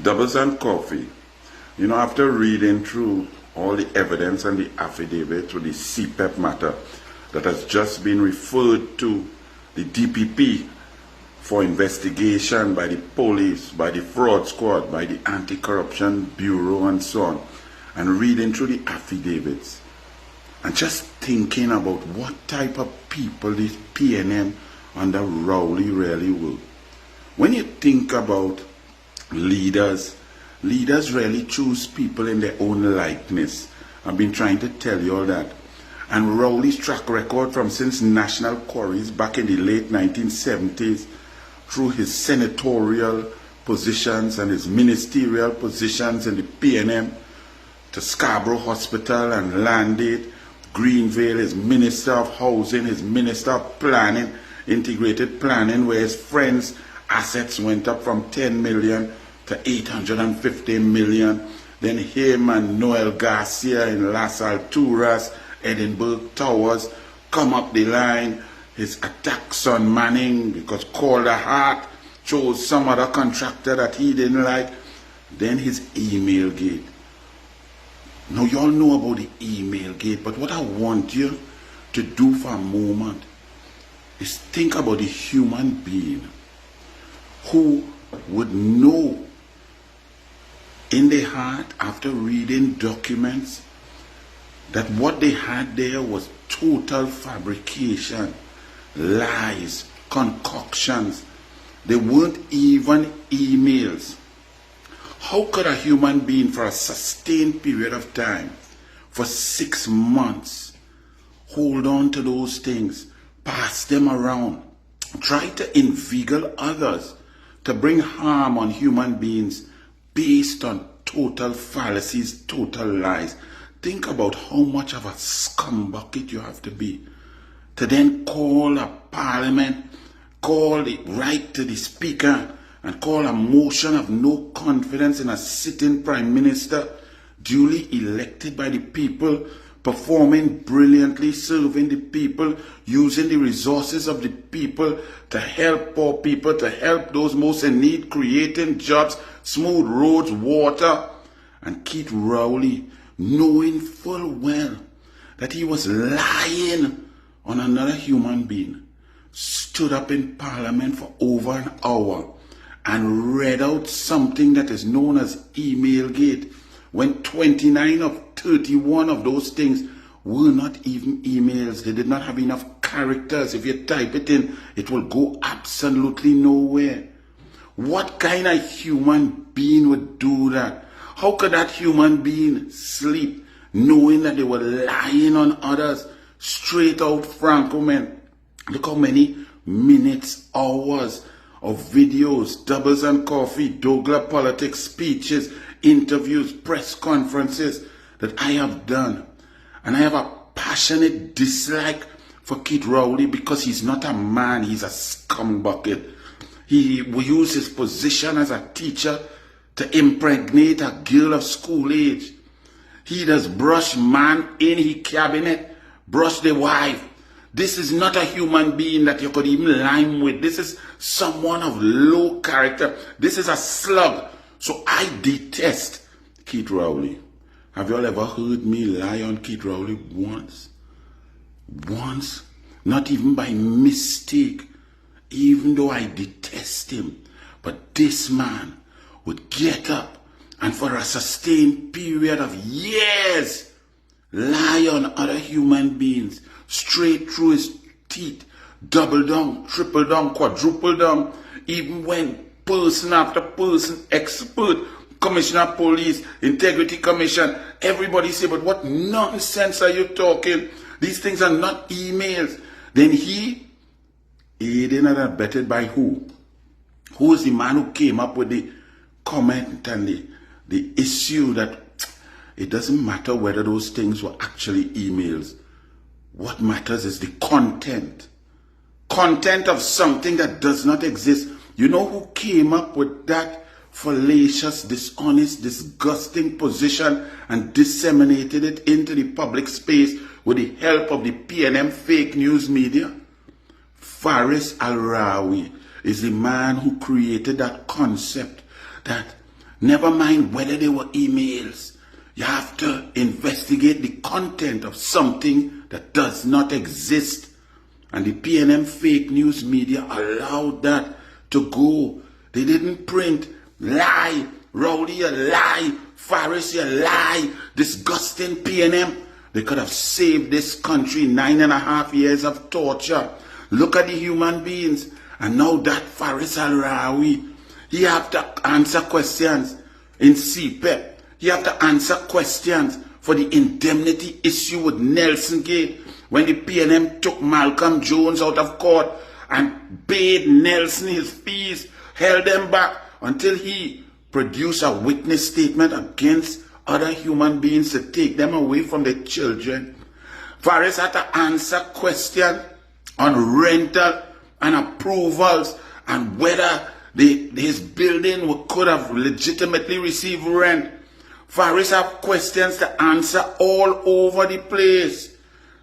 Doubles and coffee. You know, after reading through all the evidence and the affidavit to the CPEP matter that has just been referred to the DPP for investigation by the police, by the fraud squad, by the anti-corruption bureau and so on, and reading through the affidavits and just thinking about what type of people this PNM under ROWLEY really were. When you think about leaders really choose people in their own likeness. I've been trying to tell you all that. And ROWLEY's track record from since national quarries back in the late 1970s through his senatorial positions and his ministerial positions in the PNM to Scarborough Hospital and Landgate, Greenvale, his Minister of Housing, his Minister of Planning, Integrated Planning, where his friends' assets went up from 10 million to 850 million. Then him and Noel Garcia in Las Alturas, Edinburgh Towers, come up the line. His attacks on Manning because Calder Hart chose some other contractor that he didn't like. Then his email gate. Now you all know about the email gate, but what I want you to do for a moment is think about the human being who would know in their heart after reading documents that what they had there was total fabrication, lies, concoctions. They weren't even emails. How could a human being for a sustained period of time, for 6 months, hold on to those things, pass them around, try to inveigle others, to bring harm on human beings based on total fallacies, total lies? Think about how much of a scumbucket you have to be to then call a parliament, call it right to the speaker, and call a motion of no confidence in a sitting prime minister, duly elected by the people, performing brilliantly, serving the people, using the resources of the people to help poor people, to help those most in need, creating jobs, smooth roads, water. And Keith Rowley, knowing full well that he was lying on another human being, stood up in Parliament for over an hour and read out something that is known as Emailgate, when 29 of 31 of those things were not even emails. They did not have enough characters. If you type it in, it will go absolutely nowhere. What kind of human being would do that? How could that human being sleep knowing that they were lying on others? Straight out Franco, man. Look how many minutes, hours of videos, doubles and coffee, Douglas politics, speeches, interviews, press conferences that I have done. And I have a passionate dislike for Keith Rowley because he's not a man, he's a scumbucket. He will use his position as a teacher to impregnate a girl of school age. He does brush man in his cabinet, brush the wife. This is not a human being that you could even line with. This is someone of low character. This is a slug. So I detest Keith Rowley. Have you all ever heard me lie on Keith Rowley once? Once? Not even by mistake. Even though I detest him. But this man would get up and for a sustained period of years lie on other human beings, straight through his teeth, double down, triple down, quadruple down, even when person after person, expert, commissioner of police, integrity commission, everybody say, but what nonsense are you talking? These things are not emails. Then he, aided and abetted by who? Who is the man who came up with the comment and the issue that it doesn't matter whether those things were actually emails. What matters is the content. Content of something that does not exist. You know who came up with that fallacious, dishonest, disgusting position and disseminated it into the public space with the help of the PNM fake news media? Faris Al-Rawi is the man who created that concept that Never mind whether they were emails. You have to investigate the content of something that does not exist. And the PNM fake news media allowed that to go. They didn't print. Lie. Rowley, a lie. Faris, a lie. Disgusting PNM. They could have saved this country 9.5 years of torture. Look at the human beings. And now that Faris Al-Rawi, he have to answer questions in CPEP. He have to answer questions for the indemnity issue with Nelson Gate when the PNM took Malcolm Jones out of court and paid Nelson his fees, held them back until he produced a witness statement against other human beings to take them away from their children. Faris had to answer questions on rental and approvals and whether his building could have legitimately received rent. Faris have questions to answer all over the place.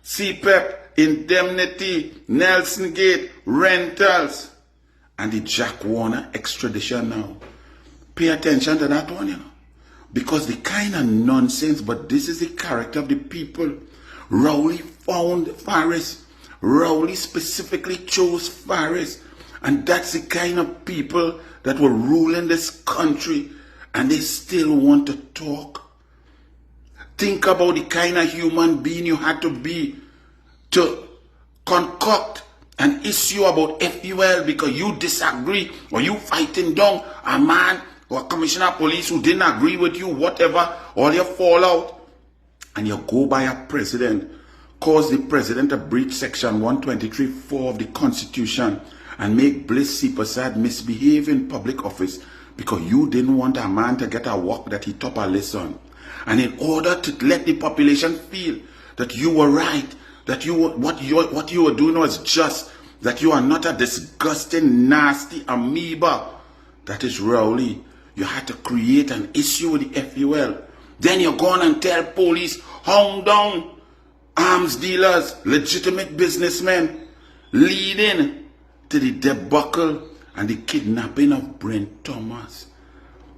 CPEP, indemnity, Nelson Gate, rentals, and the Jack Warner extradition now. Pay attention to that one, because the kind of nonsense, but this is the character of the people. Rowley found Faris. Rowley specifically chose Faris. And that's the kind of people that were ruling this country, and they still want to talk. Think about the kind of human being you had to be to concoct an issue about FUL because you disagree or you fighting down a man or a commissioner of police who didn't agree with you, whatever, all your fallout, and you go by a president, cause the president to breach section 123(4) of the Constitution and make Bliss Sipasad misbehave in public office because you didn't want a man to get a work that he top a list on. And in order to let the population feel that you were right, that what you were doing was just, that you are not a disgusting, nasty amoeba, that is Rowley, you had to create an issue with the FUL. Then you go on and tell police, hound down arms dealers, legitimate businessmen, leading to the debacle and the kidnapping of Brent Thomas.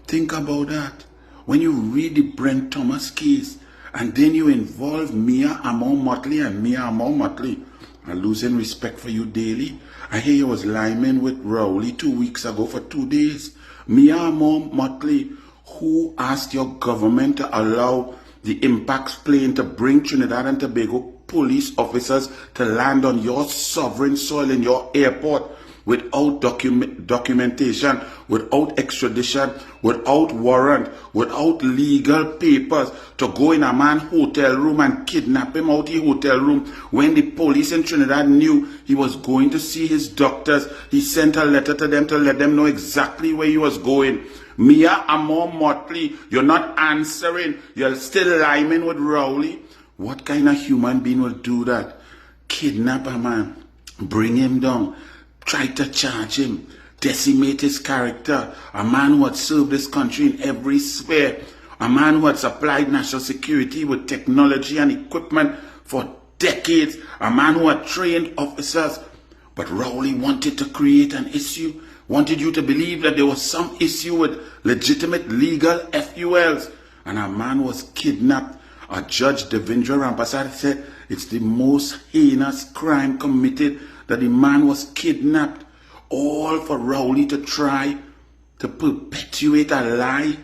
Think about that. When you read the Brent Thomas case, and then you involve Mia Amon Motley and Mia Amon Motley, I'm losing respect for you daily. I hear you was lineman with Rowley 2 weeks ago for 2 days. Mia Amon Motley, who asked your government to allow the Impacts plane to bring Trinidad and Tobago police officers to land on your sovereign soil in your airport without documentation, without extradition, without warrant, without legal papers, to go in a man's hotel room and kidnap him out the hotel room when the police in Trinidad knew he was going to see his doctors. He sent a letter to them to let them know exactly where he was going. Mia Amon Motley, you're not answering. You're still liming with Rowley. What kind of human being will do that? Kidnap a man, bring him down, try to charge him, decimate his character. A man who had served this country in every sphere. A man who had supplied national security with technology and equipment for decades. A man who had trained officers. But Rowley wanted to create an issue, wanted you to believe that there was some issue with legitimate legal FULs. And a man was kidnapped. A Judge Devendra Rampasad said it's the most heinous crime committed, that the man was kidnapped, all for Rowley to try to perpetuate a lie.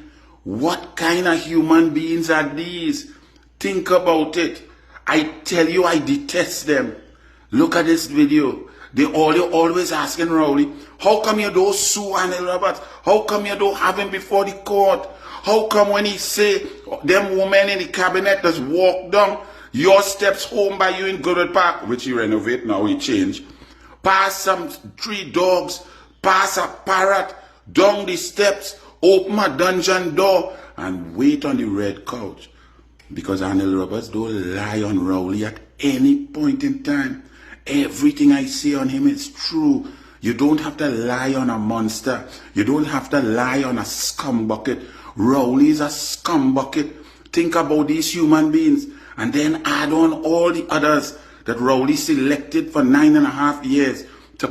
What kind of human beings are these? Think about it. I tell you, I detest them. Look at this video. You're always asking Rowley, how come you don't sue Anil Roberts? How come you don't have him before the court? How come when he say them women in the cabinet just walk down your steps home by you in Goodwood Park, which he renovate now, he changed, pass some 3 dogs, pass a parrot, down the steps, open a dungeon door, and wait on the red couch? Because Anil Roberts don't lie on Rowley at any point in time. Everything I say on him is true. You don't have to lie on a monster. You don't have to lie on a scumbucket. Rowley is a scumbucket. Think about these human beings and then add on all the others that Rowley selected for 9.5 years to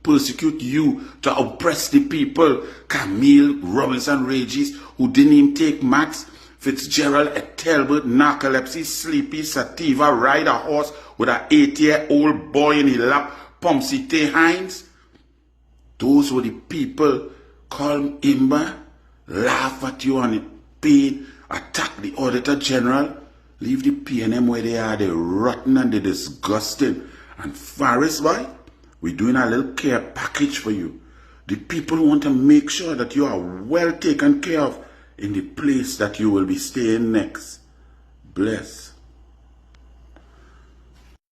persecute you, to oppress the people. Camille, Robinson, Regis, who didn't even take Max, Fitzgerald, Ethelbert, Narcolepsy, Sleepy, Sativa, ride a horse with an 8-year-old boy in his lap, Pomsy T. Hines. Those were the people. Call Imba, laugh at you on pain, attack the Auditor General. Leave the PNM where they are, they're rotten and they're disgusting. And Faris, boy, we're doing a little care package for you. The people want to make sure that you are well taken care of in the place that you will be staying next. Bless.